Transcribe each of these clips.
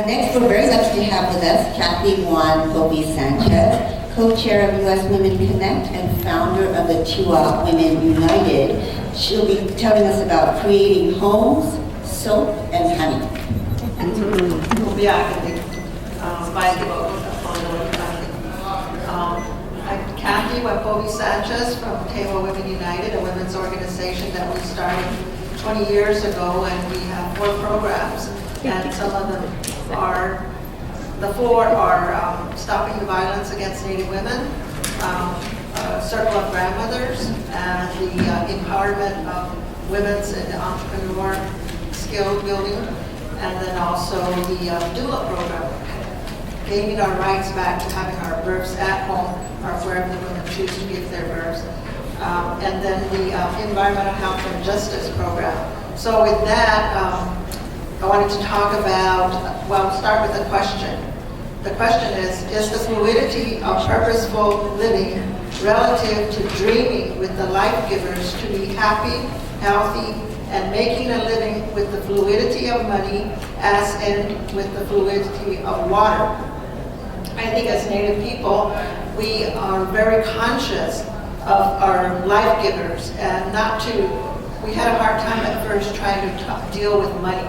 Next, we're very lucky to have with us Kathleen Povi Sanchez, co-chair of U.S. Women Connect and founder of the Chihuahua Women United. She'll be telling us about creating homes, soap, and honey. I'm Kathy Povi Sanchez from Chihuahua Women United, a women's organization that we started 20 years ago, and we have 4 programs, and some of them are, the 4 are stopping the violence against Native women, Circle of Grandmothers, and the empowerment of women's and entrepreneur skill building, and then also the doula program, gaining our rights back to having our births at home or wherever the women choose to give their births, and then the environmental health and justice program. So with that, I wanted to talk about, well, start with a question. The question is the fluidity of purposeful living relative to dreaming with the life givers to be happy, healthy, and making a living with the fluidity of money as in with the fluidity of water? I think as Native people, we are very conscious of our life givers and we had a hard time at first trying to deal with money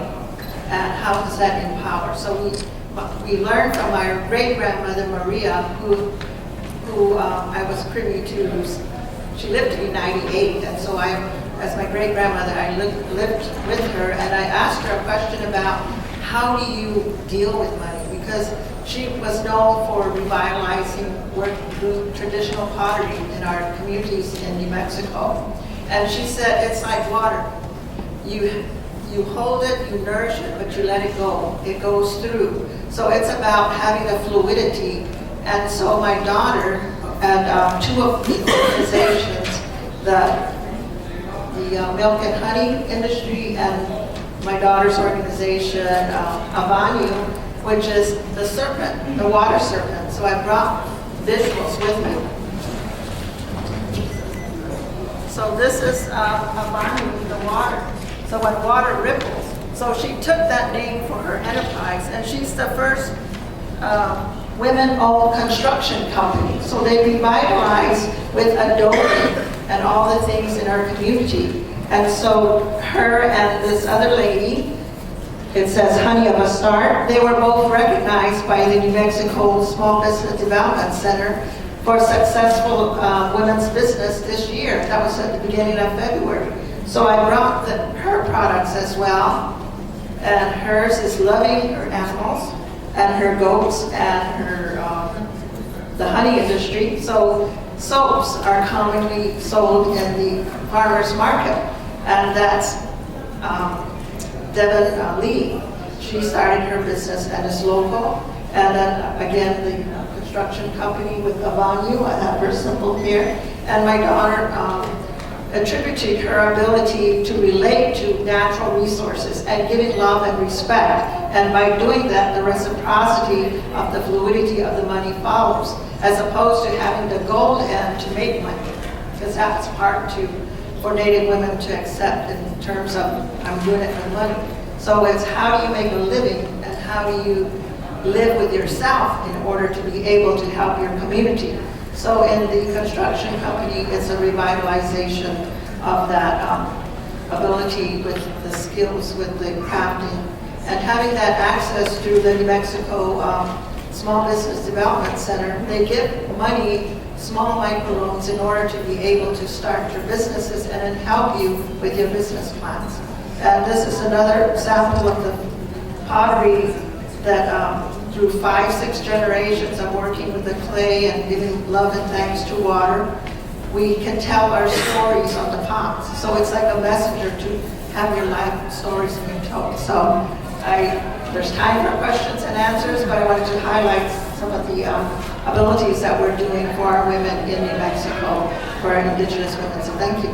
and how does that empower. So we learned from our great-grandmother Maria, who I was privy to. She lived to be 98, and so as my great-grandmother, I lived with her, and I asked her a question about how do you deal with money, because she was known for revitalizing traditional pottery in our communities in New Mexico. And she said, it's like water. You hold it, you nourish it, but you let it go. It goes through. So it's about having a fluidity. And so my daughter and 2 of the organizations, the milk and honey industry, and my daughter's organization, Avanu, which is the serpent, the water serpent. So I brought visuals with me. So this is Avanu, the water. So when water ripples. So she took that name for her enterprise, and she's the first women-owned construction company. So they revitalize with adobe and all the things in our community. And so her and this other lady, it says Honey of a Star, they were both recognized by the New Mexico Small Business Development Center for successful women's business this year. That was at the beginning of February. So I brought her products as well, and hers is loving her animals and her goats and her the honey industry. So soaps are commonly sold in the farmers market, and that's Devin Lee. She started her business and is local, and then again the construction company with Avanu. I have her symbol here, and my daughter attributed her ability to relate to natural resources and giving love and respect. And by doing that, the reciprocity of the fluidity of the money follows, as opposed to having the gold end to make money, because that's hard for Native women to accept in terms of, I'm doing it for money. So it's how do you make a living and how do you live with yourself in order to be able to help your community. So in the construction company, it's a revitalization of that ability with the skills, with the crafting, and having that access through the New Mexico Small Business Development Center. They give money, small microloans, in order to be able to start your businesses and then help you with your business plans. And this is another example of the pottery that through 5-6 generations of working with the clay and giving love and thanks to water, we can tell our stories on the pots. So it's like a messenger to have your life stories being told. So there's time for questions and answers, but I wanted to highlight some of the abilities that we're doing for our women in New Mexico, for our Indigenous women. So thank you.